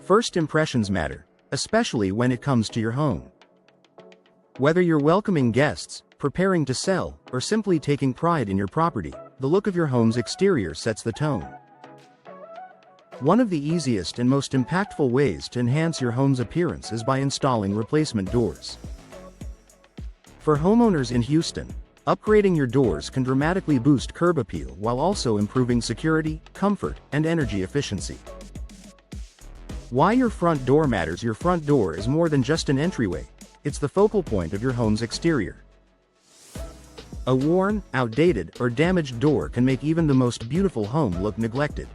First impressions matter, especially when it comes to your home. Whether you're welcoming guests, preparing to sell, or simply taking pride in your property, the look of your home's exterior sets the tone. One of the easiest and most impactful ways to enhance your home's appearance is by installing replacement doors. For homeowners in Houston, upgrading your doors can dramatically boost curb appeal while also improving security, comfort, and energy efficiency. Why your front door matters. Your front door is more than just an entryway, it's the focal point of your home's exterior. A worn, outdated, or damaged door can make even the most beautiful home look neglected.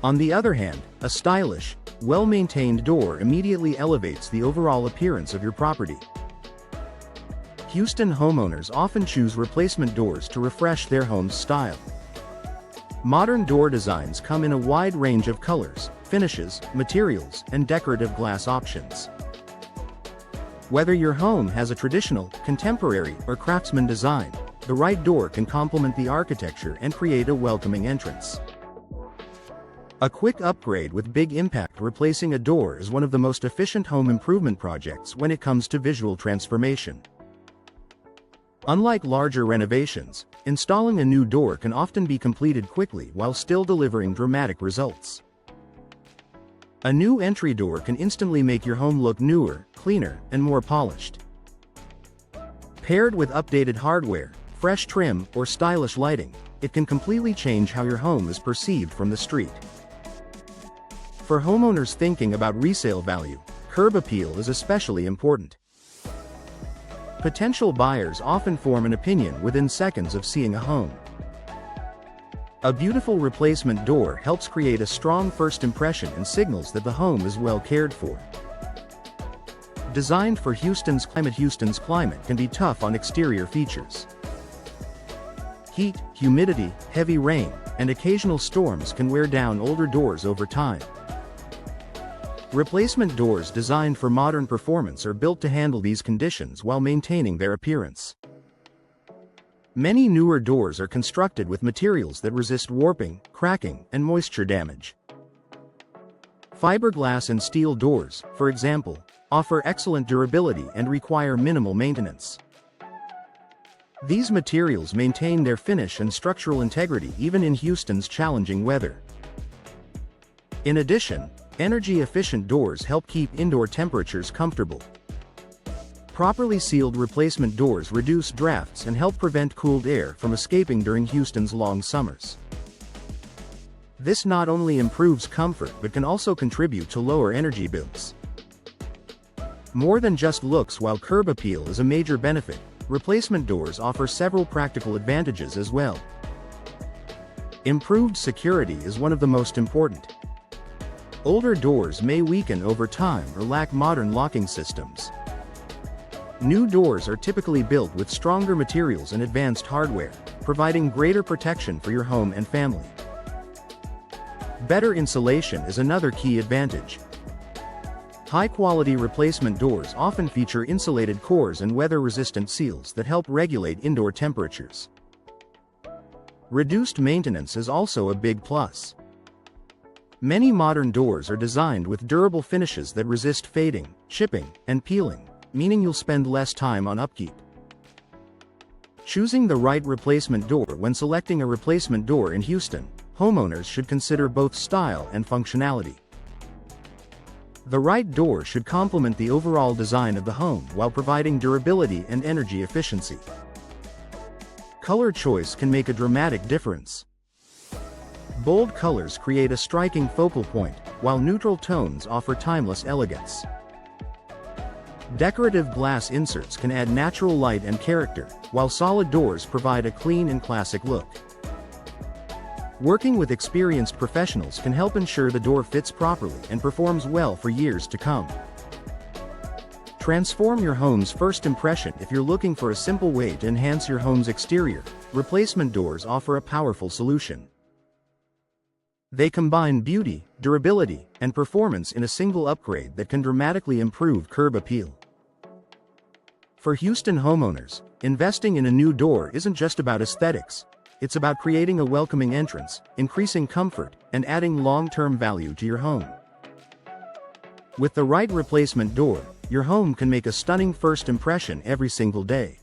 On the other hand, a stylish, well-maintained door immediately elevates the overall appearance of your property. Houston homeowners often choose replacement doors to refresh their home's style. Modern door designs come in a wide range of colors, finishes, materials, and decorative glass options. Whether your home has a traditional, contemporary, or craftsman design, the right door can complement the architecture and create a welcoming entrance. A quick upgrade with big impact. Replacing a door is one of the most efficient home improvement projects when it comes to visual transformation. Unlike larger renovations, installing a new door can often be completed quickly while still delivering dramatic results. A new entry door can instantly make your home look newer, cleaner, and more polished. Paired with updated hardware, fresh trim, or stylish lighting, it can completely change how your home is perceived from the street. For homeowners thinking about resale value, curb appeal is especially important. Potential buyers often form an opinion within seconds of seeing a home. A beautiful replacement door helps create a strong first impression and signals that the home is well cared for. Designed for Houston's climate can be tough on exterior features. Heat, humidity, heavy rain, and occasional storms can wear down older doors over time. Replacement doors designed for modern performance are built to handle these conditions while maintaining their appearance. Many newer doors are constructed with materials that resist warping, cracking, and moisture damage. Fiberglass and steel doors, for example, offer excellent durability and require minimal maintenance. These materials maintain their finish and structural integrity even in Houston's challenging weather. In addition, energy-efficient doors help keep indoor temperatures comfortable. Properly sealed replacement doors reduce drafts and help prevent cooled air from escaping during Houston's long summers. This not only improves comfort but can also contribute to lower energy bills. More than just looks. While curb appeal is a major benefit, replacement doors offer several practical advantages as well. Improved security is one of the most important. Older doors may weaken over time or lack modern locking systems. New doors are typically built with stronger materials and advanced hardware, providing greater protection for your home and family. Better insulation is another key advantage. High-quality replacement doors often feature insulated cores and weather-resistant seals that help regulate indoor temperatures. Reduced maintenance is also a big plus. Many modern doors are designed with durable finishes that resist fading, chipping, and peeling, meaning you'll spend less time on upkeep. Choosing the right replacement door. When selecting a replacement door in Houston, homeowners should consider both style and functionality. The right door should complement the overall design of the home while providing durability and energy efficiency. Color choice can make a dramatic difference. Bold colors create a striking focal point, while neutral tones offer timeless elegance. Decorative glass inserts can add natural light and character, while solid doors provide a clean and classic look. Working with experienced professionals can help ensure the door fits properly and performs well for years to come. Transform your home's first impression. If you're looking for a simple way to enhance your home's exterior, replacement doors offer a powerful solution. They combine beauty, durability, and performance in a single upgrade that can dramatically improve curb appeal. For Houston homeowners, investing in a new door isn't just about aesthetics. It's about creating a welcoming entrance, increasing comfort, and adding long-term value to your home. With the right replacement door, your home can make a stunning first impression every single day.